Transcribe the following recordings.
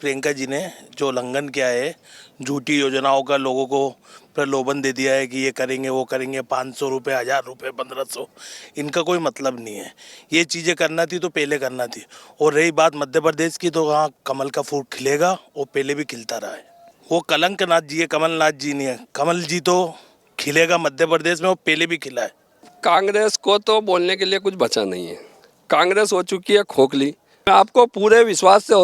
प्रियंका जी ने जो उल्लंघन किया है, झूठी योजनाओं का लोगों को प्रलोभन दे दिया है कि ये करेंगे वो करेंगे, 500 रुपये, 1000 रुपये, 1500, इनका कोई मतलब नहीं है। ये चीज़ें करना थी तो पहले करना थी। और रही बात मध्य प्रदेश की, तो वहाँ कमल का फूल खिलेगा और पहले भी खिलता रहा है। वो कलंकनाथ जी है, कमलनाथ जी नहीं है। कमल जी तो खिलेगा मध्य प्रदेश में, वो पहले भी खिला है। कांग्रेस को तो बोलने के लिए कुछ बचा नहीं है। कांग्रेस हो चुकी है खोखली। मैं आपको पूरे विश्वास से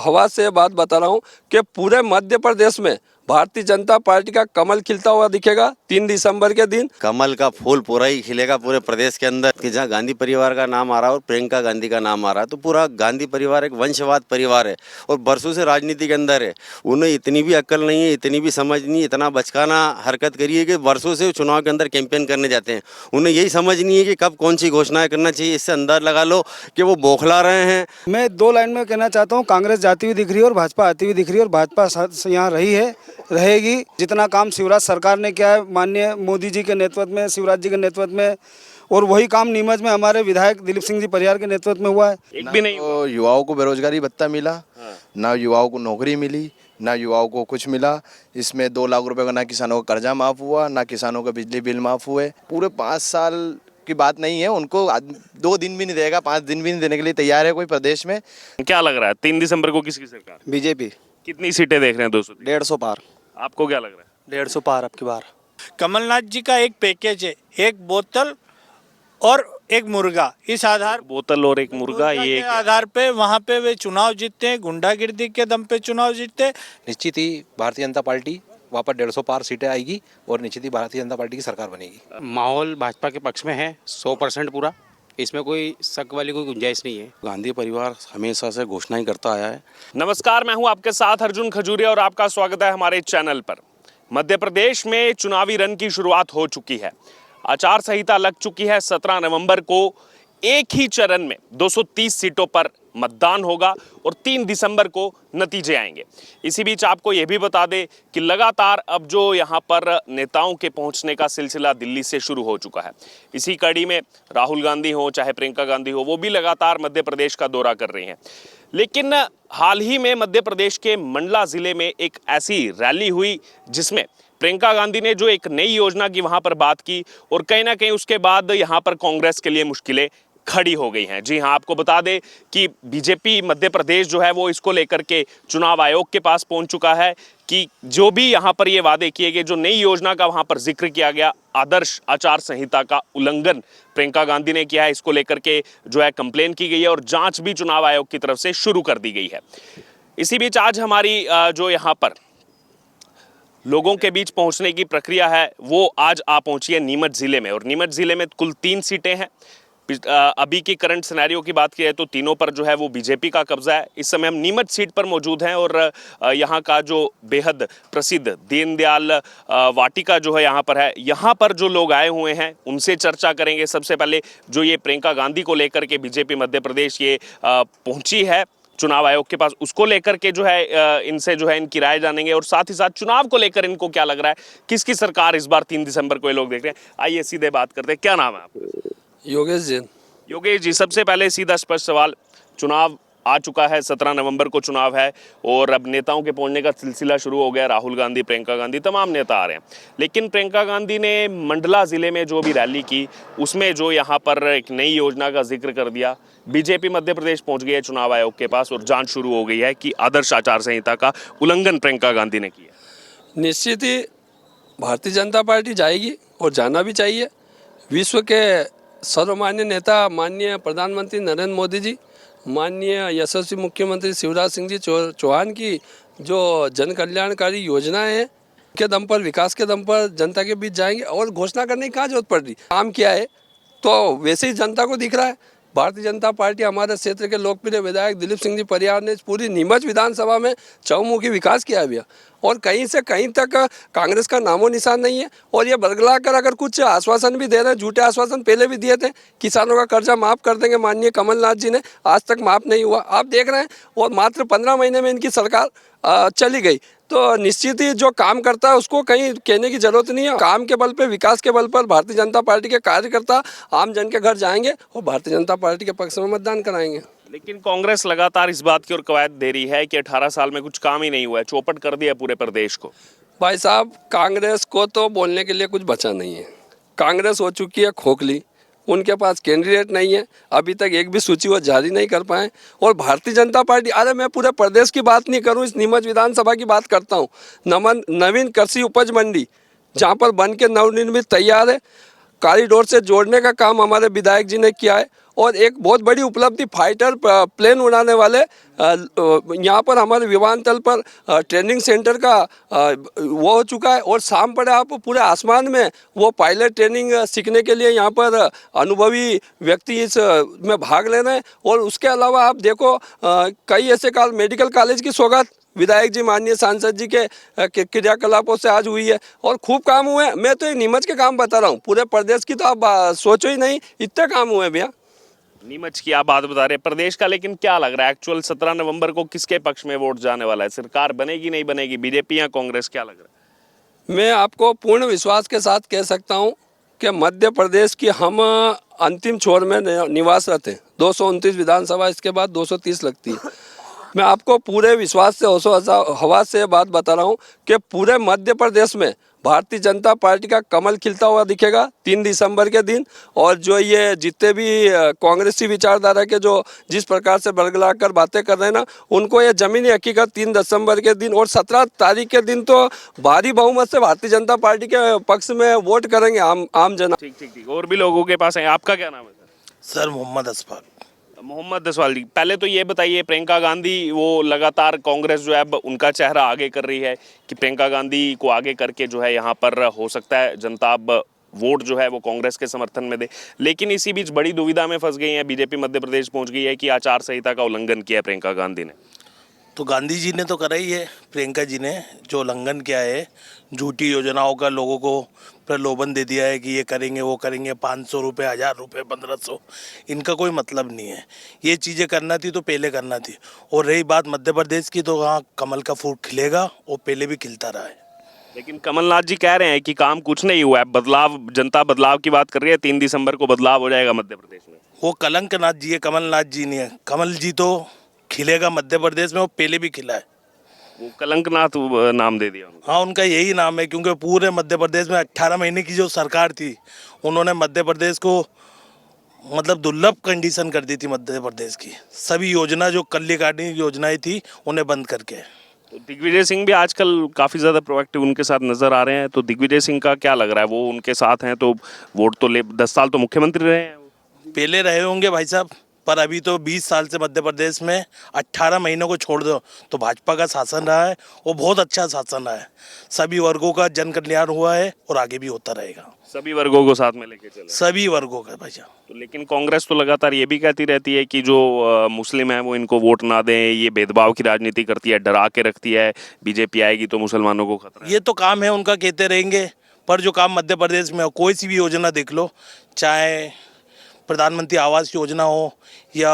हवा से बात बता रहा हूँ कि पूरे मध्य प्रदेश में भारतीय जनता पार्टी का कमल खिलता हुआ दिखेगा 3 दिसंबर के दिन। कमल का फूल पूरा ही खिलेगा पूरे प्रदेश के अंदर कि जहाँ गांधी परिवार का नाम आ रहा है और प्रियंका गांधी का नाम आ रहा है, तो पूरा गांधी परिवार एक वंशवाद परिवार है और बरसों से राजनीति के अंदर है। उन्हें इतनी भी अक्ल नहीं है, इतनी भी समझ नहीं, इतना बचकाना हरकत करी है कि वर्षों से चुनाव के अंदर कैंपेन करने जाते हैं। उन्हें यही समझ नहीं है कि कब कौन सी घोषणाएं करना चाहिए। इससे अंदाज लगा लो कि वो बौखला रहे हैं। मैं 2 लाइन में कहना चाहता हूँ, कांग्रेस जाती हुई दिख रही है और भाजपा आती हुई दिख रही है, और भाजपा यहाँ रही है, रहेगी। जितना काम शिवराज सरकार ने किया है माननीय मोदी जी के नेतृत्व में, शिवराज जी के नेतृत्व में, और वही काम नीमच में हमारे विधायक दिलीप सिंह जी परियार के नेतृत्व में हुआ है। एक भी नहीं तो युवाओं को बेरोजगारी भत्ता मिला, ना युवाओं को नौकरी मिली, ना युवाओं को कुछ मिला। इसमें 2 लाख रुपए का ना किसानों का कर्जा माफ हुआ, ना किसानों का बिजली बिल माफ हुए। पूरे 5 साल की बात नहीं है, उनको 2 दिन भी नहीं देगा, 5 दिन भी नहीं देने के लिए तैयार है कोई प्रदेश में। क्या लग रहा है 3 दिसंबर को किसकी सरकार? बीजेपी। कितनी सीटें देख रहे हैं? 200? 150 पार। आपको क्या लग रहा है? 150 पार अब की बार। कमलनाथ जी का एक पैकेज है, एक बोतल और एक मुर्गा। इस आधार बोतल और एक मुर्गा, ये के आधार पे वहाँ पे वे चुनाव जीतते हैं, गुंडागिर्दी के दम पे चुनाव जीतते हैं। निश्चित ही भारतीय जनता पार्टी वहाँ पर 150 पार सीटें आएगी और निश्चित ही भारतीय जनता पार्टी की सरकार बनेगी। माहौल भाजपा के पक्ष में है 100% पूरा, इसमें कोई शक वाली कोई गुंजाइश नहीं है। गांधी परिवार हमेशा से घोषणाएं करता आया है। नमस्कार, मैं हूं आपके साथ अर्जुन खजूरिया और आपका स्वागत है हमारे चैनल पर। मध्य प्रदेश में चुनावी रण की शुरुआत हो चुकी है। आचार संहिता लग चुकी है। 17 नवंबर को एक ही चरण में 230 सीटों पर मतदान होगा और 3 दिसंबर को नतीजे आएंगे। इसी बीच आपको यह भी बता दें कि लगातार अब जो यहाँ पर नेताओं के पहुँचने का सिलसिला दिल्ली से शुरू हो चुका है। इसी कड़ी में राहुल गांधी हो चाहे प्रियंका गांधी हो, वो भी लगातार मध्य प्रदेश का दौरा कर रही हैं। लेकिन हाल ही में मध्य प्रदेश के मंडला जिले में एक ऐसी रैली हुई जिसमें प्रियंका गांधी ने जो एक नई योजना की वहां पर बात की और कहीं ना कहीं उसके बाद यहां पर कांग्रेस के लिए मुश्किलें खड़ी हो गई हैं। जी हां, आपको बता दें कि बीजेपी मध्य प्रदेश जो है वो इसको लेकर के चुनाव आयोग के पास पहुंच चुका है कि जो भी यहां पर ये वादे किए गए, जो नई योजना का वहां पर जिक्र किया गया, आदर्श आचार संहिता का उल्लंघन प्रियंका गांधी ने किया है, इसको लेकर के जो है कंप्लेन की गई है और जांच भी चुनाव आयोग की तरफ से शुरू कर दी गई है। इसी बीच आज हमारी जो यहाँ पर लोगों के बीच पहुंचने की प्रक्रिया है वो आज आ पहुंची है नीमच जिले में, और नीमच जिले में कुल 3 सीटें हैं। अभी की करंट सिनेरियो की बात की जाए तो तीनों पर जो है वो बीजेपी का कब्जा है। इस समय हम नीमच सीट पर मौजूद हैं और यहाँ का जो बेहद प्रसिद्ध दीनदयाल वाटिका जो है यहाँ पर है, यहाँ पर जो लोग आए हुए हैं उनसे चर्चा करेंगे। सबसे पहले जो ये प्रियंका गांधी को लेकर के बीजेपी मध्य प्रदेश ये पहुंची है चुनाव आयोग के पास, उसको लेकर के जो है इनसे जो है इनकी राय जानेंगे और साथ ही साथ चुनाव को लेकर इनको क्या लग रहा है, किसकी सरकार इस बार 3 दिसंबर को ये लोग देख रहे हैं। आइए सीधे बात करते हैं। क्या नाम है आपका? योगेश जैन। योगेश जी, सबसे पहले सीधा स्पष्ट सवाल, चुनाव आ चुका है, 17 नवंबर को चुनाव है और अब नेताओं के पहुंचने का सिलसिला शुरू हो गया। राहुल गांधी, प्रियंका गांधी, तमाम नेता आ रहे हैं। लेकिन प्रियंका गांधी ने मंडला जिले में जो भी रैली की उसमें जो यहाँ पर एक नई योजना का जिक्र कर दिया। बीजेपी मध्य प्रदेश पहुंच गई है चुनाव आयोग के पास और जांच शुरू हो गई है कि आदर्श आचार संहिता का उल्लंघन प्रियंका गांधी ने किया। निश्चित ही भारतीय जनता पार्टी जाएगी और जाना भी चाहिए। विश्व के सर्वमान्य नेता माननीय प्रधानमंत्री नरेंद्र मोदी जी, माननीय यशस्वी मुख्यमंत्री शिवराज सिंह जी चौहान की जो जन कल्याणकारी योजनाएं हैं के दम पर, विकास के दम पर जनता के बीच जाएंगे और घोषणा करने की क्या जरूरत पड़ रही। काम किया है तो वैसे ही जनता को दिख रहा है। भारतीय जनता पार्टी, हमारे क्षेत्र के लोकप्रिय विधायक दिलीप सिंह जी परियार ने पूरी नीमच विधानसभा में चहुमुखी विकास किया भैया, और कहीं से कहीं तक कांग्रेस का नामो निशान नहीं है। और ये बरगला कर अगर कुछ आश्वासन भी दे रहे हैं, झूठे आश्वासन पहले भी दिए थे, किसानों का कर्जा माफ़ कर देंगे माननीय कमलनाथ जी ने, आज तक माफ़ नहीं हुआ, आप देख रहे हैं। और मात्र 15 महीने में इनकी सरकार चली गई। तो निश्चित ही जो काम करता है उसको कहीं कहने की जरूरत नहीं है। काम के बल पे, विकास के बल पर भारतीय जनता पार्टी के कार्यकर्ता आम जन के घर जाएंगे और भारतीय जनता पार्टी के पक्ष में मतदान कराएंगे। लेकिन कांग्रेस लगातार इस बात की ओर कवायद दे रही है कि 18 साल में कुछ काम ही नहीं हुआ है, चौपट कर दिया पूरे प्रदेश को। भाई साहब, कांग्रेस को तो बोलने के लिए कुछ बचा नहीं है। कांग्रेस हो चुकी है खोखली, उनके पास कैंडिडेट नहीं है, अभी तक एक भी सूची वो जारी नहीं कर पाए। और भारतीय जनता पार्टी, अरे मैं पूरे प्रदेश की बात नहीं करूं, इस नीमच विधानसभा की बात करता हूं। नवीन कृषि उपज मंडी जहां पर बन के नवनिर्मित तैयार है, कॉरिडोर से जोड़ने का काम हमारे विधायक जी ने किया है। और एक बहुत बड़ी उपलब्धि, फाइटर प्लेन उड़ाने वाले यहाँ पर हमारे विमानतल पर ट्रेनिंग सेंटर का वो हो चुका है। और शाम पड़े आप पूरे आसमान में वो पायलट ट्रेनिंग सीखने के लिए यहाँ पर अनुभवी व्यक्ति इस में भाग ले रहे हैं। और उसके अलावा आप देखो, कई ऐसे मेडिकल कॉलेज की सौगात विधायक जी, माननीय सांसद जी के क्रियाकलापों से आज हुई है। और खूब काम हुए हैं। मैं तो ये नीमच के काम बता रहा हूँ, पूरे प्रदेश की तो आप सोचो ही नहीं, इतने काम हुए हैं भैया। नीमच की आप बात बता रहे हैं, प्रदेश का लेकिन क्या लग रहा है एक्चुअल 17 नवंबर को किसके पक्ष में वोट जाने वाला है? सरकार बनेगी नहीं बनेगी, बीजेपी या कांग्रेस, क्या लग रहा है? मैं आपको पूर्ण विश्वास के साथ कह सकता हूं कि मध्य प्रदेश की हम अंतिम छोर में निवासरत हैं। 229 विधानसभा, इसके बाद 230 लगती है। मैं आपको पूरे विश्वास से हवा से बात बता रहा हूं कि पूरे मध्य प्रदेश में भारतीय जनता पार्टी का कमल खिलता हुआ दिखेगा 3 दिसंबर के दिन। और जो ये जितने भी कांग्रेसी विचारधारा के जो जिस प्रकार से बरगला कर बातें कर रहे हैं ना, उनको ये जमीनी हकीकत 3 दिसंबर के दिन और 17 तारीख के दिन तो भारी बहुमत से भारतीय जनता पार्टी के पक्ष में वोट करेंगे आम जना। ठीक। और भी लोगों के पास है, आपका क्या नाम है सर मोहम्मद असफाक। मोहम्मद दसवाल जी, पहले तो ये बताइए, प्रियंका गांधी वो लगातार कांग्रेस जो है अब उनका चेहरा आगे कर रही है कि प्रियंका गांधी को आगे करके जो है यहाँ पर हो सकता है जनता अब वोट जो है वो कांग्रेस के समर्थन में दे। लेकिन इसी बीच बड़ी दुविधा में फंस गई है, बीजेपी मध्य प्रदेश पहुंच गई है कि आचार संहिता का उल्लंघन किया है प्रियंका गांधी ने। तो गांधी जी ने तो करा ही है, प्रियंका जी ने जो उल्लंघन किया है, झूठी योजनाओं का लोगों को प्रलोभन दे दिया है कि ये करेंगे वो करेंगे, 500 रुपये, 1000 रुपये, 1500, इनका कोई मतलब नहीं है। ये चीज़ें करना थी तो पहले करना थी। और रही बात मध्य प्रदेश की, तो वहाँ कमल का फूल खिलेगा और पहले भी खिलता रहा है। लेकिन कमलनाथ जी कह रहे हैं कि काम कुछ नहीं हुआ है, बदलाव, जनता बदलाव की बात कर रही है, 3 दिसंबर को बदलाव हो जाएगा मध्य प्रदेश में। वो कलंकनाथ जी है, कमलनाथ जी नहीं है। कमल जी तो खिलेगा मध्य प्रदेश में, वो पहले भी खिला है। वो कलंकनाथ नाम दे दिया उनको। हाँ, उनका यही नाम है, क्योंकि पूरे मध्य प्रदेश में 18 महीने की जो सरकार थी, उन्होंने मध्य प्रदेश को मतलब दुर्लभ कंडीशन कर दी थी। मध्य प्रदेश की सभी योजना, जो कल्याणकारी योजनाएं थी, उन्हें बंद करके। तो दिग्विजय सिंह भी आजकल काफ़ी ज़्यादा प्रोएक्टिव उनके साथ नज़र आ रहे हैं, तो दिग्विजय सिंह का क्या लग रहा है? वो उनके साथ हैं तो वोट तो ले, 10 साल तो मुख्यमंत्री रहे हैं। पहले रहे होंगे भाई साहब, पर अभी तो 20 साल से मध्य प्रदेश में 18 महीनों को छोड़ दो तो भाजपा का शासन रहा है, वो बहुत अच्छा शासन रहा है। सभी वर्गों का जन कल्याण हुआ है और आगे भी होता रहेगा। सभी वर्गों को साथ में लेके चले, सभी वर्गों का भाई साहब। तो लेकिन कांग्रेस तो लगातार ये भी कहती रहती है कि जो मुस्लिम है वो इनको वोट ना दें, ये भेदभाव की राजनीति करती है, डरा के रखती है, बीजेपी आएगी तो मुसलमानों को खतरा है। ये तो काम है उनका, कहते रहेंगे। पर जो काम मध्य प्रदेश में हो, कोई सी भी योजना देख लो, चाहे प्रधानमंत्री आवास योजना हो या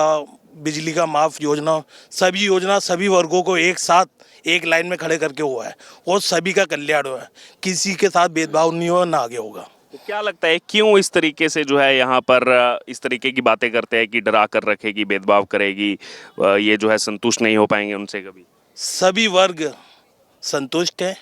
बिजली का माफ योजना हो, सभी योजना सभी वर्गों को एक साथ एक लाइन में खड़े करके हुआ है और सभी का कल्याण हुआ है। किसी के साथ भेदभाव नहीं हुआ, ना आगे होगा। तो क्या लगता है क्यों इस तरीके से जो है यहाँ पर इस तरीके की बातें करते हैं कि डरा कर रखेगी, भेदभाव करेगी, ये जो है संतुष्ट नहीं हो पाएंगे उनसे कभी? सभी वर्ग संतुष्ट है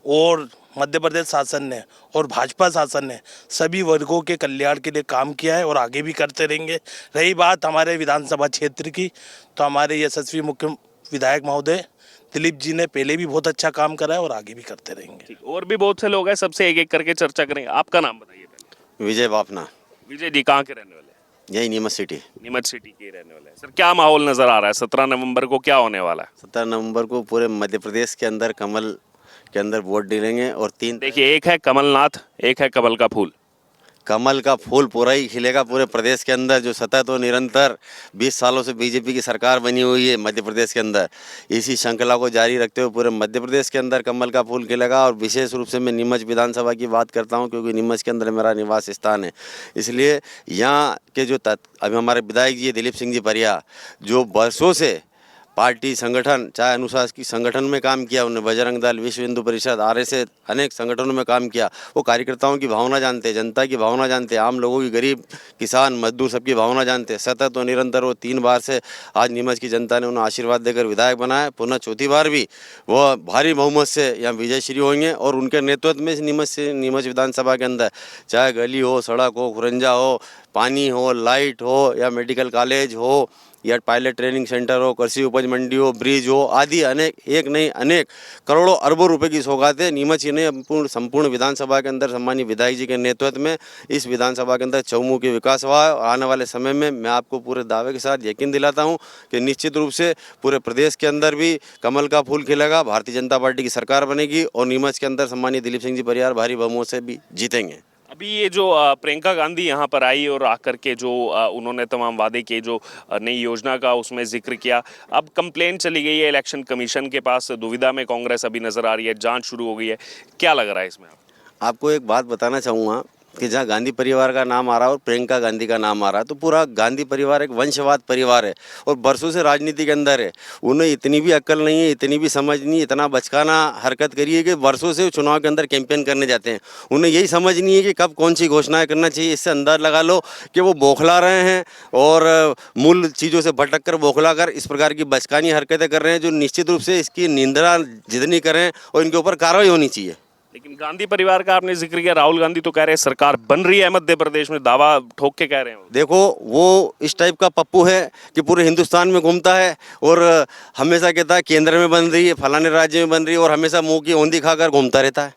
और मध्य प्रदेश शासन ने और भाजपा शासन ने सभी वर्गों के कल्याण के लिए काम किया है और आगे भी करते रहेंगे। रही बात हमारे विधानसभा क्षेत्र की, तो हमारे यशस्वी मुख्य विधायक महोदय दिलीप जी ने पहले भी बहुत अच्छा काम करा है और आगे भी करते रहेंगे। और भी बहुत से लोग हैं, सबसे एक एक करके चर्चा करेंगे। आपका नाम बताइए पहले। विजय बापना। विजय जी कहाँ के रहने वाले हैं? यही नीमच सिटी। नीमच सिटी के रहने वाले हैं। सर क्या माहौल नजर आ रहा है 17 नवंबर को, क्या होने वाला है? 17 नवंबर को पूरे मध्य प्रदेश के अंदर कमल के अंदर वोट डालेंगे। और 3 देखिए, एक है कमलनाथ, एक है कमल का फूल। कमल का फूल पूरा ही खिलेगा पूरे प्रदेश के अंदर। जो सतत और निरंतर 20 सालों से बीजेपी की सरकार बनी हुई है मध्य प्रदेश के अंदर, इसी श्रृंखला को जारी रखते हुए पूरे मध्य प्रदेश के अंदर कमल का फूल खिलेगा। और विशेष रूप से मैं नीमच विधानसभा की बात करता हूं, क्योंकि नीमच के अंदर मेरा निवास स्थान है। इसलिए यहाँ के जो अभी हमारे विधायक जी दिलीप सिंह जी परिया, जो वर्षों से पार्टी संगठन, चाहे अनुशासकीय संगठन में काम किया, उन्होंने बजरंग दल, विश्व हिंदू परिषद, आरएसएस, अनेक संगठनों में काम किया। वो कार्यकर्ताओं की भावना जानते हैं, जनता की भावना जानते हैं, आम लोगों की, गरीब किसान मजदूर सबकी भावना जानते हैं। सतत और निरंतर वो 3 बार से आज नीमच की जनता ने उन्हें आशीर्वाद देकर विधायक बनाया। पुनः चौथी बार भी वो भारी बहुमत से यहाँ विजयश्री होंगे और उनके नेतृत्व में नीमच विधानसभा के अंदर चाहे गली हो, सड़क हो, खुरंजा हो, पानी हो, लाइट हो, या मेडिकल कॉलेज हो, या पायलट ट्रेनिंग सेंटर हो, कृषि उपज मंडी हो, ब्रिज हो, आदि अनेक, एक नहीं अनेक करोड़ों अरबों रुपए की सौगातें नीमच ही ने संपूर्ण विधानसभा के अंदर सम्मानित विधायक जी के नेतृत्व में इस विधानसभा के अंदर चहुमुखी विकास हुआ है। और आने वाले समय में मैं आपको पूरे दावे के साथ यकीन दिलाता हूं कि निश्चित रूप से पूरे प्रदेश के अंदर भी कमल का फूल खिलेगा, भारतीय जनता पार्टी की सरकार बनेगी और नीमच के अंदर सम्मानित दिलीप सिंह जी परिवार भारी बहुमत से भी जीतेंगे। अभी ये जो प्रियंका गांधी यहाँ पर आई और आकर के जो उन्होंने तमाम वादे किए, जो नई योजना का उसमें जिक्र किया, अब कंप्लेन चली गई है इलेक्शन कमीशन के पास, दुविधा में कांग्रेस अभी नजर आ रही है, जांच शुरू हो गई है, क्या लग रहा है इसमें? आपको एक बात बताना चाहूँगा कि जहाँ गांधी परिवार का नाम आ रहा है और प्रियंका गांधी का नाम आ रहा है, तो पूरा गांधी परिवार एक वंशवाद परिवार है और बरसों से राजनीति के अंदर है। उन्हें इतनी भी अक्ल नहीं है, इतनी भी समझ नहीं, इतना बचकाना हरकत करी है कि वर्षों से चुनाव के अंदर कैंपेन करने जाते हैं। उन्हें यही समझ नहीं है कि कब कौन सी घोषणाएं करना चाहिए। इससे अंदाज लगा लो कि वो बौखला रहे हैं और मूल चीज़ों से भटक कर बौखला कर इस प्रकार की बचकानी हरकतें कर रहे हैं, जो निश्चित रूप से इसकी निंदा जितनी करें और इनके ऊपर कार्रवाई होनी चाहिए। लेकिन गांधी परिवार का आपने जिक्र किया, राहुल गांधी तो कह रहे हैं सरकार बन रही है मध्य प्रदेश में, दावा ठोक के कह रहे हैं। देखो, वो इस टाइप का पप्पू है कि पूरे हिंदुस्तान में घूमता है और हमेशा कहता है केंद्र में बन रही है, फलाने राज्य में बन रही है और हमेशा मुंह की औंधी खाकर घूमता रहता है।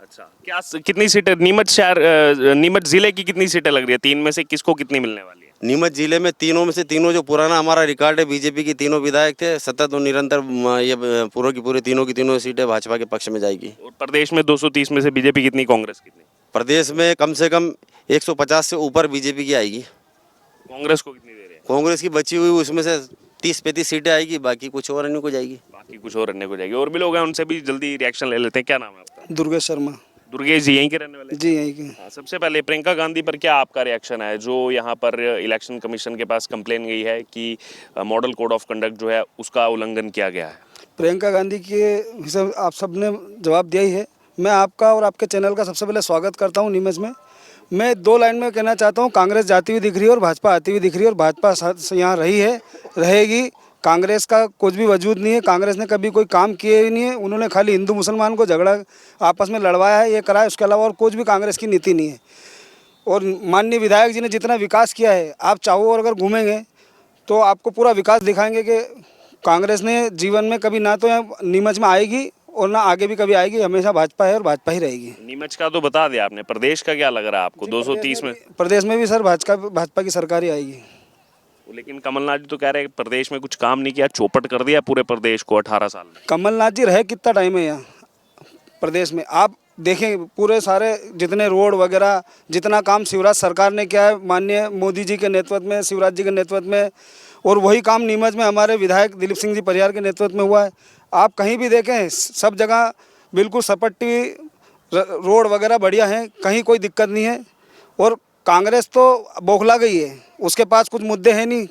अच्छा, क्या कितनी सीटें नीमच शहर, नीमच जिले की कितनी सीटें लग रही है? 3 में से किसको कितनी मिलने वाली है? नीमच जिले में तीनों में से तीनों, जो पुराना हमारा रिकॉर्ड है, बीजेपी की तीनों विधायक थे, सतत और निरंतर ये पूरे की पूरे तीनों की तीनों सीटें भाजपा के पक्ष में जाएगी। और प्रदेश में 230 में से बीजेपी कितनी, कांग्रेस कितनी? प्रदेश में कम से कम 150 से ऊपर बीजेपी की आएगी। कांग्रेस को कितनी दे रहे हैं? कांग्रेस की बची हुई उसमें से 30-35 सीटें आएगी, बाकी कुछ और अन्य को जाएगी। बाकी कुछ और अन्य को जाएगी। और भी लोग हैं, उनसे भी जल्दी रिएक्शन ले लेते हैं। क्या नाम है आपका? दुर्गेश शर्मा। दुर्गेश जी यहीं के रहने वाले? जी यहीं के। हाँ, सबसे पहले प्रियंका गांधी पर क्या आपका रिएक्शन है, जो यहाँ पर इलेक्शन कमीशन के पास कंप्लेन गई है कि मॉडल कोड ऑफ कंडक्ट जो है उसका उल्लंघन किया गया है? प्रियंका गांधी के हिसाब आप सबने जवाब दिया ही है। मैं आपका और आपके चैनल का सबसे पहले स्वागत करता हूँ नीमच में। मैं 2 लाइन में कहना चाहता हूँ, कांग्रेस जाती हुई दिख रही है और भाजपा आती हुई दिख रही है और भाजपा यहाँ रही है, रहेगी। कांग्रेस का कुछ भी वजूद नहीं है। कांग्रेस ने कभी कोई काम किए ही नहीं है। उन्होंने खाली हिंदू मुसलमान को झगड़ा आपस में लड़वाया है, ये करा है, उसके अलावा और कुछ भी कांग्रेस की नीति नहीं है। और माननीय विधायक जी ने जितना विकास किया है, आप चाहो और अगर घूमेंगे तो आपको पूरा विकास दिखाएंगे कि कांग्रेस ने जीवन में कभी ना तो यहाँ नीमच में आएगी और ना आगे भी कभी आएगी। हमेशा भाजपा है और भाजपा ही रहेगी। नीमच का तो बता दिया आपने, प्रदेश का क्या लग रहा है आपको? 230 में प्रदेश में भी सर भाजपा की सरकार ही आएगी। लेकिन कमलनाथ जी तो कह रहे हैं प्रदेश में कुछ काम नहीं किया, चौपट कर दिया पूरे प्रदेश को 18 साल में। कमलनाथ जी रहे कितना टाइम है यहाँ प्रदेश में? आप देखें पूरे सारे जितने रोड वगैरह, जितना काम शिवराज सरकार ने किया है माननीय मोदी जी के नेतृत्व में, शिवराज जी के नेतृत्व में, और वही काम नीमच में हमारे विधायक दिलीप सिंह जी परिवार के नेतृत्व में हुआ है। आप कहीं भी देखें, सब जगह बिल्कुल सपट्टी रोड वगैरह बढ़िया हैं, कहीं कोई दिक्कत नहीं है। और कांग्रेस तो बौखला गई है, उसके पास कुछ मुद्दे हैं नहीं,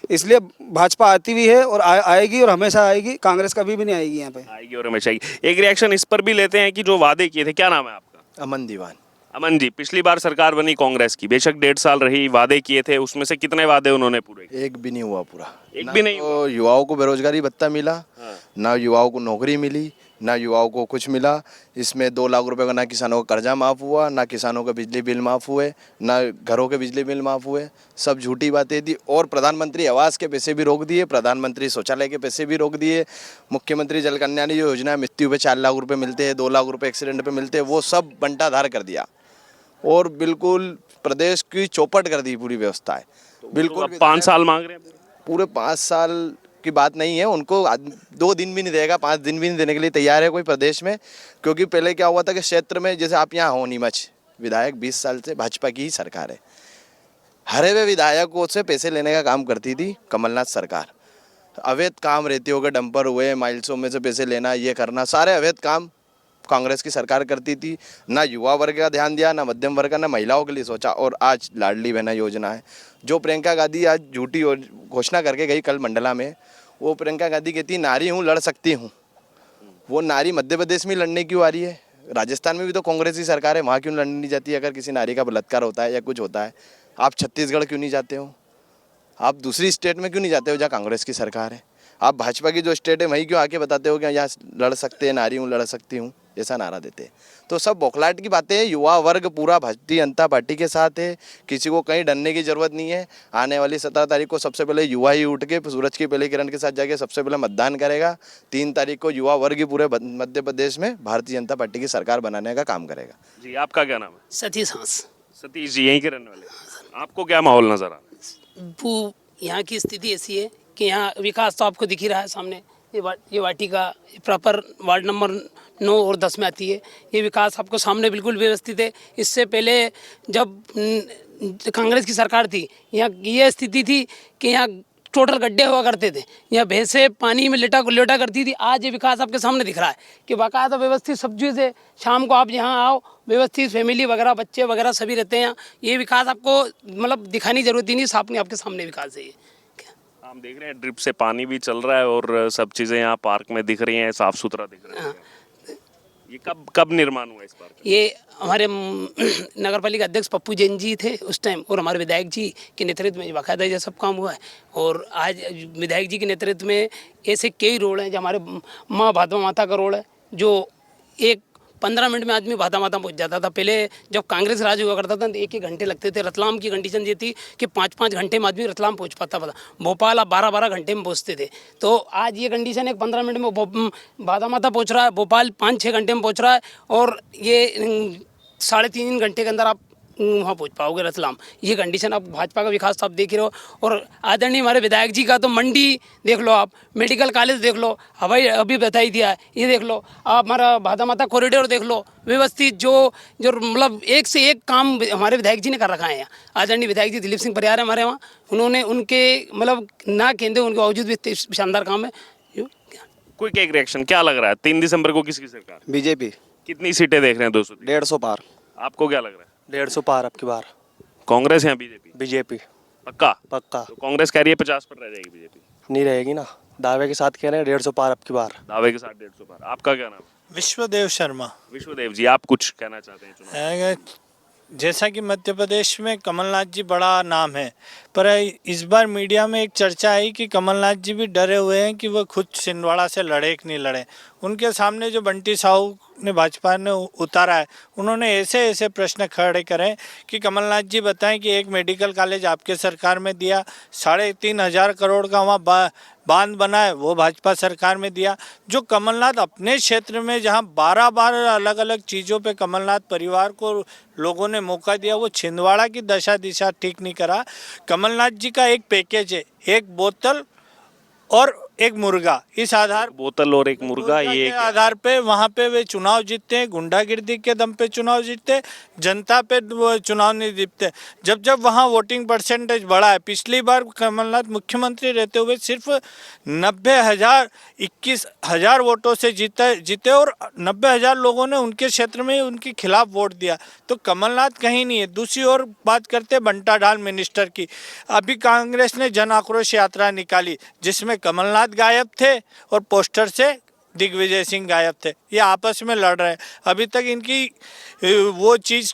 इसलिए भाजपा आती भी है और आएगी और हमेशा आएगी। कांग्रेस कभी भी नहीं आएगी यहाँ पे, आएगी और हमेशा आएगी। एक रिएक्शन इस पर भी लेते हैं कि जो वादे किए थे, क्या नाम है आपका? अमन दीवान। अमन जी, पिछली बार सरकार बनी कांग्रेस की, बेशक 1.5 साल रही, वादे किए थे, उसमें से कितने वादे उन्होंने पूरे किए? एक भी नहीं हुआ पूरा। एक भी नहीं तो युवाओं को बेरोजगारी भत्ता मिला, ना युवाओं को नौकरी मिली, ना युवाओं को कुछ मिला। इसमें 2 लाख रुपए का ना किसानों का कर्जा माफ़ हुआ, ना किसानों का बिजली बिल माफ़ हुए, ना घरों के बिजली बिल माफ़ हुए। सब झूठी बातें थी। और प्रधानमंत्री आवास के पैसे भी रोक दिए, प्रधानमंत्री शौचालय के पैसे भी रोक दिए, मुख्यमंत्री जल कल्याण योजना मृत्यु पे 4 लाख रुपए मिलते हैं, 2 लाख रुपए एक्सीडेंट पे मिलते हैं, वो सब बंटाधार कर दिया और बिल्कुल प्रदेश की चौपट कर दी पूरी व्यवस्था है। बिल्कुल 5 साल मांग रहे हैं पूरे 5 साल की बात नहीं है, उनको 2 दिन भी नहीं देगा, 5 दिन भी नहीं देने के लिए तैयार है कोई प्रदेश में। क्योंकि पहले क्या हुआ था कि क्षेत्र में, जैसे आप यहाँ हो नीमच, विधायक 20 साल से भाजपा की ही सरकार है, हरे हुए विधायकों से पैसे लेने का काम करती थी कमलनाथ सरकार। अवैध काम रहते हो गए, डंपर हुए, माइल्सों में से पैसे लेना, ये करना, सारे अवैध काम कांग्रेस की सरकार करती थी। ना युवा वर्ग का ध्यान दिया, ना मध्यम वर्ग का, ना महिलाओं के लिए सोचा। और आज लाडली बहना योजना है, जो प्रियंका गांधी आज झूठी घोषणा करके गई कल मंडला में, वो प्रियंका गांधी कहती नारी हूँ लड़ सकती हूँ। वो नारी मध्य प्रदेश में लड़ने क्यों आ रही है? राजस्थान में भी तो कांग्रेस की सरकार है, वहाँ क्यों लड़ने नहीं जाती? अगर किसी नारी का बलात्कार होता है या कुछ होता है, आप छत्तीसगढ़ क्यों नहीं जाते हो? आप दूसरी स्टेट में क्यों नहीं जाते हो जहाँ कांग्रेस की सरकार है? आप भाजपा की जो स्टेट है वहीं क्यों आके बताते हो कि यहाँ लड़ सकते हैं, नारी हूँ लड़ सकती हूँ, ऐसा नारा देते हैं? तो सब बौखलाहट की बातें हैं। युवा वर्ग पूरा भारतीय जनता पार्टी के साथ है, किसी को कहीं डरने की जरूरत नहीं है। आने वाली 17 तारीख को सबसे पहले युवा ही उठ के सूरज की पहली किरण के साथ जाके सबसे पहले मतदान करेगा। 3 तारीख को युवा वर्ग ही पूरे मध्य प्रदेश में भारतीय जनता पार्टी की सरकार बनाने का काम करेगा। जी, आपका क्या नाम है? सतीश हंस। सतीश जी यहीं के रहने वाले हैं। आपको क्या माहौल नजर आ रहा है? वो यहाँ की स्थिति ऐसी है कि यहाँ विकास तो आपको दिख ही रहा है सामने। ये वाटिका प्रॉपर वार्ड नंबर 9 और 10 में आती है। ये विकास आपको सामने बिल्कुल व्यवस्थित है। इससे पहले जब कांग्रेस की सरकार थी, यहाँ ये स्थिति थी कि यहाँ टोटल गड्ढे हुआ करते थे, यहाँ भैंसें पानी में लेटा करती थी। आज ये विकास आपके सामने दिख रहा है कि बाकायदा व्यवस्थित सब चीज़ शाम को आप यहाँ आओ, व्यवस्थित फैमिली वगैरह बच्चे वगैरह सभी रहते हैं यहाँ। ये विकास आपको मतलब दिखाने की जरूरत ही नहीं, साफ नहीं आपके सामने विकास है ये। हम देख रहे हैं ड्रिप से पानी भी चल रहा है और सब चीज़ें यहाँ पार्क में दिख रही हैं, साफ सुथरा दिख रहा है। ये कब निर्माण हुआ इस पार्क का? ये हमारे नगर पालिका अध्यक्ष पप्पू जैन जी थे उस टाइम, और हमारे विधायक जी के नेतृत्व में बाकायदा ये सब काम हुआ है। और आज विधायक जी के नेतृत्व में ऐसे कई रोड हैं, जो हमारे माँ भादवा माता का रोड है, जो एक 15 मिनट में आदमी भादा माता पहुंच जाता था। पहले जब कांग्रेस राज हुआ करता था तो 1-1 घंटे लगते थे। रतलाम की कंडीशन ये थी कि 5-5 घंटे में आदमी रतलाम पहुंच पाता था। भोपाल आप 12-12 घंटे में पहुंचते थे। तो आज ये कंडीशन है 15 मिनट में भादा माता पहुंच रहा है, भोपाल 5-6 घंटे में पहुंच रहा है, और ये 3.5 घंटे के अंदर आप वहाँ पहुँच पाओगे रतलाम। ये कंडीशन आप भाजपा का विकास तो आप देख ही रहे हो। और आदरणीय हमारे विधायक जी का तो मंडी देख लो, आप मेडिकल कॉलेज देख लो, हवाई अभी बता ही दिया है, ये देख लो आप, हमारा भादा माता कॉरिडोर देख लो, व्यवस्थित जो मतलब एक से एक काम हमारे विधायक जी ने कर रखा है यहाँ। आदरणीय विधायक जी दिलीप सिंह परियार है हमारे वहाँ, उन्होंने उनके मतलब ना कहते उनके बावजूद भी शानदार काम है। क्विक एक रिएक्शन, क्या लग रहा है 3 दिसंबर को किसकी सरकार? बीजेपी। कितनी सीटें देख रहे हैं? 200? 150 पार। आपको क्या लग रहा है? 150 पार अब की बार। कांग्रेस या बीजेपी? बीजेपी। पक्का? पक्का। तो कांग्रेस कह रही है 50 पर रह जाएगी, बीजेपी नहीं रहेगी ना, दावे के साथ कह रहे हैं 150 पार अब की बार। दावे के साथ 150 पार। आपका क्या नाम है? विश्वदेव शर्मा। विश्वदेव जी, आप कुछ कहना चाहते हैं चुनाव? जैसा कि मध्य प्रदेश में कमलनाथ जी बड़ा नाम है, पर इस बार मीडिया में एक चर्चा आई कि कमलनाथ जी भी डरे हुए हैं कि वो खुद छिंदवाड़ा से लड़े कि नहीं लड़े। उनके सामने जो बंटी साहू ने भाजपा ने उतारा है, उन्होंने ऐसे ऐसे प्रश्न खड़े करे कि कमलनाथ जी बताएं कि एक मेडिकल कॉलेज आपके सरकार में दिया, 3.5 करोड़ का वहाँ बांध बना है, वो भाजपा सरकार में दिया। जो कमलनाथ अपने क्षेत्र में जहाँ 12 अलग अलग चीज़ों पे कमलनाथ परिवार को लोगों ने मौका दिया, वो छिंदवाड़ा की दशा दिशा ठीक नहीं करा। कमलनाथ जी का एक पैकेज है, एक बोतल और एक मुर्गा, इस आधार बोतल और एक मुर्गा, ये के आधार पे वहाँ पे वे चुनाव जीतते हैं। गुंडागिर्दी के दम पे चुनाव जीतते, जनता पे वो चुनाव नहीं जीतते। जब जब वहाँ वोटिंग परसेंटेज बढ़ा है, पिछली बार कमलनाथ मुख्यमंत्री रहते हुए सिर्फ 21,000 वोटों से जीते और 90,000 लोगों ने उनके क्षेत्र में उनके खिलाफ वोट दिया। तो कमलनाथ कहीं नहीं है। दूसरी ओर बात करते बंटा डाल मिनिस्टर की, अभी कांग्रेस ने जन आक्रोश यात्रा निकाली जिसमें कमलनाथ गायब थे और पोस्टर से दिग्विजय सिंह गायब थे। ये आपस में लड़ रहे हैं, अभी तक इनकी वो चीज़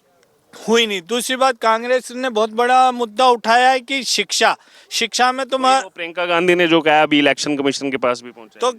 हुई नहीं। दूसरी बात, कांग्रेस ने बहुत बड़ा मुद्दा उठाया है कि शिक्षा में तो प्रियंका गांधी ने जो कहा अभी इलेक्शन कमीशन के पास भी पहुंचा, तो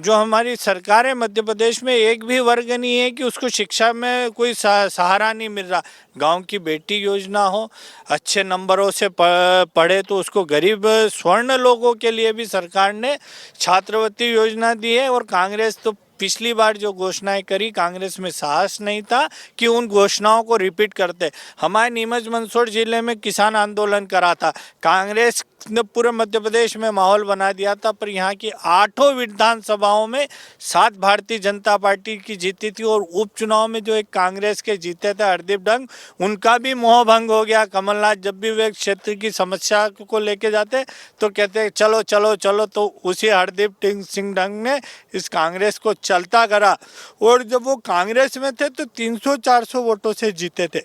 जो हमारी सरकार है मध्य प्रदेश में, एक भी वर्ग नहीं है कि उसको शिक्षा में कोई सहारा नहीं मिल रहा। गांव की बेटी योजना हो, अच्छे नंबरों से पढ़े तो उसको, गरीब स्वर्ण लोगों के लिए भी सरकार ने छात्रवृत्ति योजना दी है। और कांग्रेस तो पिछली बार जो घोषणाएं करी, कांग्रेस में साहस नहीं था कि उन घोषणाओं को रिपीट करते। हमारे नीमच मंदसौर जिले में किसान आंदोलन करा था, कांग्रेस ने पूरे मध्य प्रदेश में माहौल बना दिया था, पर यहाँ की 8 विधानसभाओं में 7 भारतीय जनता पार्टी की जीती थी। और उपचुनाव में जो एक कांग्रेस के जीते थे हरदीप डंग, उनका भी मोह भंग हो गया। कमलनाथ जब भी वे क्षेत्र की समस्या को लेके जाते तो कहते चलो चलो चलो, तो उसी हरदीप सिंह डंग ने इस कांग्रेस को चलता करा। और जब वो कांग्रेस में थे तो 300-400 वोटों से जीते थे।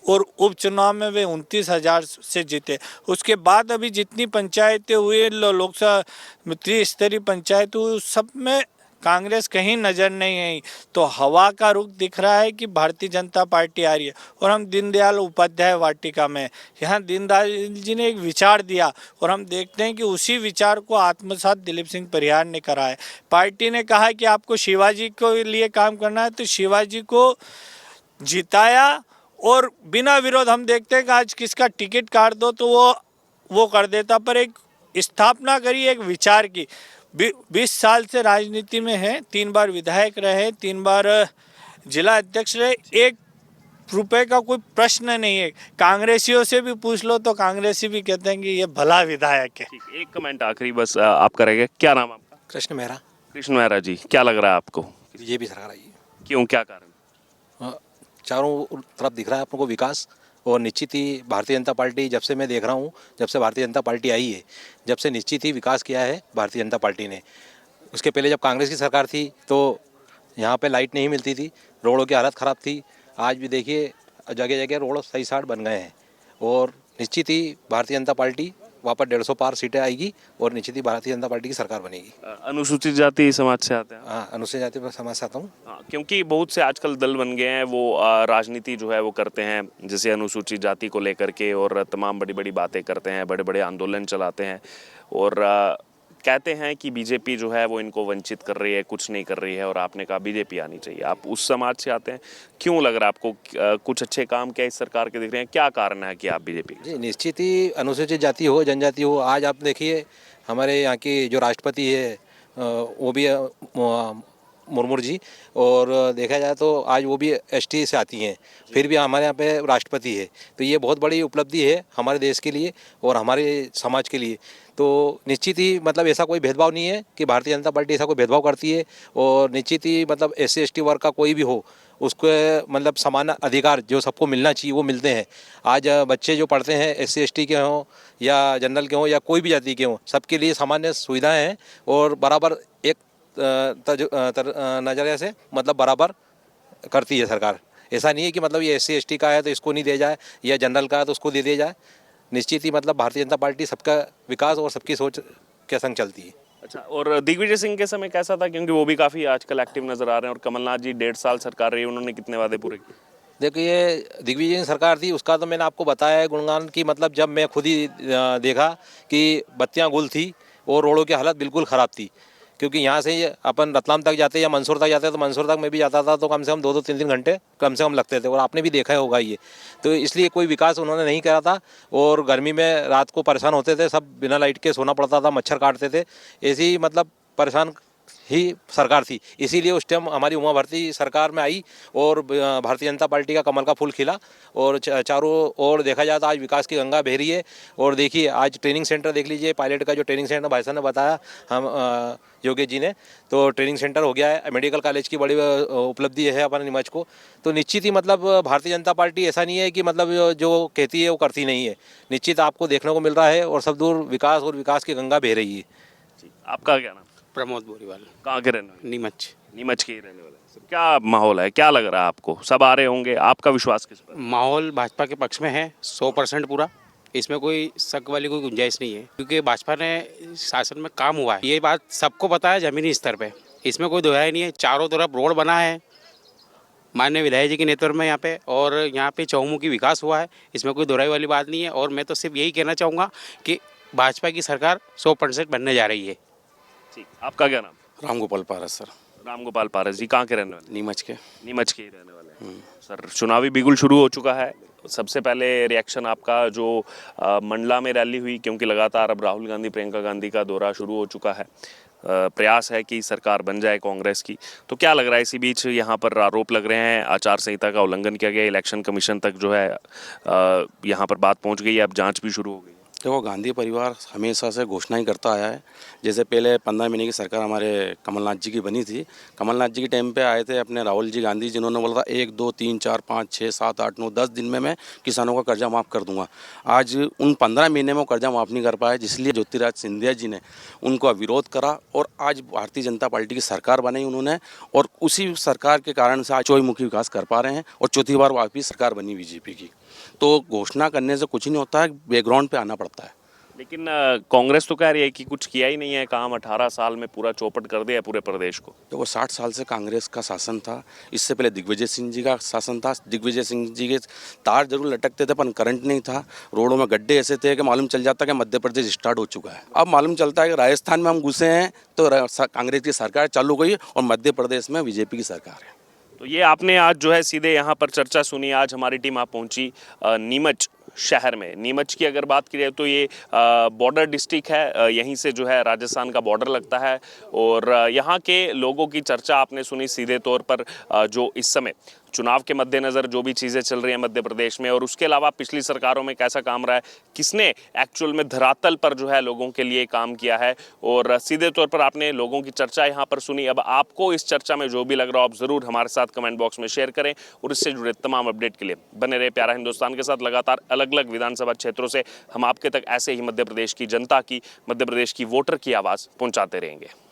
और उपचुनाव में वे 29,000 से जीते। उसके बाद अभी जितनी पंचायतें हुई, लोकसभा त्रिस्तरीय पंचायत हुई, उस सब में कांग्रेस कहीं नज़र नहीं आई। तो हवा का रुख दिख रहा है कि भारतीय जनता पार्टी आ रही है। और हम दीनदयाल उपाध्याय वाटिका में, यहाँ दीनदयाल जी ने एक विचार दिया और हम देखते हैं कि उसी विचार को आत्मसात दिलीप सिंह परिहार ने करा है। पार्टी ने कहा कि आपको शिवाजी के लिए काम करना है, तो शिवाजी को जिताया और बिना विरोध हम देखते हैं कि आज किसका टिकट काट दो तो वो कर देता, पर एक स्थापना करी एक विचार की। 20 साल से राजनीति में है, 3 बार विधायक रहे, 3 बार जिला अध्यक्ष रहे, 1 रुपए का कोई प्रश्न नहीं है। कांग्रेसियों से भी पूछ लो तो कांग्रेसी भी कहते हैं कि ये भला विधायक है। एक कमेंट आखिरी बस आप करेंगे, क्या नाम आपका? कृष्ण मेहरा। कृष्ण मेहरा जी, क्या लग रहा है आपको? बीजेपी सरकार आई है। क्यों, क्या कारण? चारों तरफ दिख रहा है आपको विकास, और निश्चित ही भारतीय जनता पार्टी, जब से मैं देख रहा हूँ, जब से भारतीय जनता पार्टी आई है, जब से निश्चित ही विकास किया है भारतीय जनता पार्टी ने। उसके पहले जब कांग्रेस की सरकार थी तो यहाँ पे लाइट नहीं मिलती थी, रोडों की हालत ख़राब थी। आज भी देखिए जगह जगह रोड सही साठ बन गए हैं, और निश्चित ही भारतीय जनता पार्टी वापस 150 पार सीटें आएगी और निश्चित ही भारतीय जनता पार्टी की सरकार बनेगी। अनुसूचित जाति समाज से आते हैं? हाँ, अनुसूचित जाति समाज से आता हूँ। हाँ, क्योंकि बहुत से आजकल दल बन गए हैं, वो राजनीति जो है वो करते हैं जैसे अनुसूचित जाति को लेकर के, और तमाम बड़ी बड़ी बातें करते हैं, बड़े बड़े आंदोलन चलाते हैं, और कहते हैं कि बीजेपी जो है वो इनको वंचित कर रही है, कुछ नहीं कर रही है, और आपने कहा बीजेपी आनी चाहिए। आप उस समाज से आते हैं, क्यों लग रहा है आपको कुछ अच्छे काम क्या इस सरकार के दिख रहे हैं? क्या कारण है कि आप बीजेपी? जी, निश्चित ही अनुसूचित जाति हो, जनजाति हो, आज आप देखिए हमारे यहाँ की जो राष्ट्रपति है वो भी मुर्मू जी, और देखा जाए तो आज वो भी एसटी से आती हैं, फिर भी हमारे यहाँ पे राष्ट्रपति है। तो ये बहुत बड़ी उपलब्धि है हमारे देश के लिए और हमारे समाज के लिए। तो निश्चित ही मतलब ऐसा कोई भेदभाव नहीं है कि भारतीय जनता पार्टी ऐसा कोई भेदभाव करती है, और निश्चित ही मतलब SC ST वर्ग का कोई भी हो उसको मतलब समान अधिकार जो सबको मिलना चाहिए वो मिलते हैं। आज बच्चे जो पढ़ते हैं SC ST के हों या जनरल के हों या कोई भी जाति के हों, सबके लिए सामान्य सुविधाएं हैं, और बराबर एक नज़रिए से मतलब बराबर करती है सरकार। ऐसा नहीं है कि मतलब ये SC ST का है तो इसको नहीं दिया जाए, या जनरल का है तो उसको दे दिया जाए। निश्चित ही मतलब भारतीय जनता पार्टी सबका विकास और सबकी सोच के संग चलती है। अच्छा, और दिग्विजय सिंह के समय कैसा था? क्योंकि वो भी काफ़ी आजकल एक्टिव नज़र आ रहे हैं, और कमलनाथ जी 1.5 साल सरकार रही, उन्होंने कितने वादे पूरे किए? देखिए, दिग्विजय सिंह सरकार थी, उसका तो मैंने आपको बताया है गुणगान की, मतलब जब मैं खुद ही देखा कि बत्तियां गुल थी और रोडों की हालत बिल्कुल ख़राब थी। क्योंकि यहाँ से अपन रतलाम तक जाते या मंदसौर तक जाते तो मंदसौर तक मैं भी जाता था तो कम से कम 2-2 3-3 घंटे कम से कम लगते थे, और आपने भी देखा होगा ये। तो इसलिए कोई विकास उन्होंने नहीं करा था, और गर्मी में रात को परेशान होते थे, सब बिना लाइट के सोना पड़ता था, मच्छर काटते थे, ऐसी मतलब परेशान ही सरकार थी। इसीलिए उस टाइम हमारी उमा भारती सरकार में आई और भारतीय जनता पार्टी का कमल का फूल खिला, और चारों ओर देखा जाए तो आज विकास की गंगा बह रही है। और देखिए आज ट्रेनिंग सेंटर देख लीजिए, पायलट का जो ट्रेनिंग सेंटर भाई साहब ने बताया हम योगेश जी ने, तो ट्रेनिंग सेंटर हो गया है। मेडिकल कॉलेज की बड़ी उपलब्धि है अपने नीमच को। तो निश्चित ही मतलब भारतीय जनता पार्टी ऐसा नहीं है कि मतलब जो कहती है वो करती नहीं है, निश्चित आपको देखने को मिल रहा है, और सब दूर विकास और विकास की गंगा बह रही है। आपका क्या नाम? प्रमोद बोरीवाल। कहाँ के रहने वाले? नीमच। नीमच के ही रहने वाले। क्या माहौल है, क्या लग रहा है आपको? सब आ रहे होंगे, आपका विश्वास किस पर? माहौल भाजपा के पक्ष में है 100% पूरा, इसमें कोई शक वाली कोई गुंजाइश नहीं है, क्योंकि भाजपा ने शासन में काम हुआ है, ये बात सबको पता है ज़मीनी स्तर पे, इसमें कोई दोहराई नहीं है। चारों तरफ रोड बना है माननीय विधायक जी के नेतृत्व में यहाँ पे, और यहाँ पे चहुमुखी विकास हुआ है, इसमें कोई दोहराई वाली बात नहीं है। और मैं तो सिर्फ यही कहना चाहूँगा कि भाजपा की सरकार 100% बनने जा रही है। ठीक, आपका क्या नाम? रामगोपाल पारस सर। रामगोपाल पारस जी, कहाँ के रहने वाले? नीमच के। नीमच के ही रहने वाले हैं। सर, चुनावी बिगुल शुरू हो चुका है, सबसे पहले रिएक्शन आपका जो मंडला में रैली हुई, क्योंकि लगातार अब राहुल गांधी प्रियंका गांधी का दौरा शुरू हो चुका है, प्रयास है कि सरकार बन जाए कांग्रेस की, तो क्या लग रहा है? इसी बीच यहाँ पर आरोप लग रहे हैं आचार संहिता का उल्लंघन किया गया, इलेक्शन कमीशन तक जो है यहाँ पर बात पहुँच गई है, अब जाँच भी शुरू हो गई। देखो, गांधी परिवार हमेशा से घोषणा ही करता आया है। जैसे पहले 15 महीने की सरकार हमारे कमलनाथ जी की बनी थी, कमलनाथ जी के टाइम पे आए थे अपने राहुल जी गांधी, जिन्होंने बोला था 1 2 3 4 5 6 7 8 9 10 दिन में मैं किसानों का कर्जा माफ़ कर दूंगा। आज उन 15 महीने में वो कर्जा माफ़ नहीं कर पाए, जिसलिए ज्योतिराज सिंधिया जी ने उनका विरोध करा, और आज भारतीय जनता पार्टी की सरकार बनाई उन्होंने, और उसी सरकार के कारण से आज चौमुखी विकास कर पा रहे हैं, और चौथी बार वापस सरकार बनी बीजेपी की। तो घोषणा करने से कुछ नहीं होता है, बैकग्राउंड पे आना पड़ता है। लेकिन कांग्रेस तो कह रही है कि कुछ किया ही नहीं है, काम 18 साल में पूरा चौपट कर दिया है पूरे प्रदेश को। तो वो 60 साल से कांग्रेस का शासन था, इससे पहले दिग्विजय सिंह जी का शासन था। दिग्विजय सिंह जी के तार जरूर लटकते थे पर करंट नहीं था, रोडों में गड्ढे ऐसे थे कि मालूम चल जाता कि मध्य प्रदेश स्टार्ट हो चुका है। अब मालूम चलता है कि राजस्थान में हम घुसे हैं तो कांग्रेस की सरकार चालू गई और मध्य प्रदेश में बीजेपी की सरकार है। तो ये आपने आज जो है सीधे यहाँ पर चर्चा सुनी। आज हमारी टीम आप पहुंची नीमच शहर में। नीमच की अगर बात की जाए तो ये बॉर्डर डिस्ट्रिक्ट है, यहीं से जो है राजस्थान का बॉर्डर लगता है। और यहाँ के लोगों की चर्चा आपने सुनी सीधे तौर पर, जो इस समय चुनाव के मद्देनज़र जो भी चीज़ें चल रही हैं मध्य प्रदेश में, और उसके अलावा पिछली सरकारों में कैसा काम रहा है, किसने एक्चुअल में धरातल पर जो है लोगों के लिए काम किया है, और सीधे तौर पर आपने लोगों की चर्चा यहाँ पर सुनी। अब आपको इस चर्चा में जो भी लग रहा हो आप ज़रूर हमारे साथ कमेंट बॉक्स में शेयर करें, और इससे जुड़े तमाम अपडेट के लिए बने रहे प्यारा हिंदुस्तान के साथ। लगातार अलग अलग विधानसभा क्षेत्रों से हम आपके तक ऐसे ही मध्य प्रदेश की जनता की, मध्य प्रदेश की वोटर की आवाज़ पहुँचाते रहेंगे।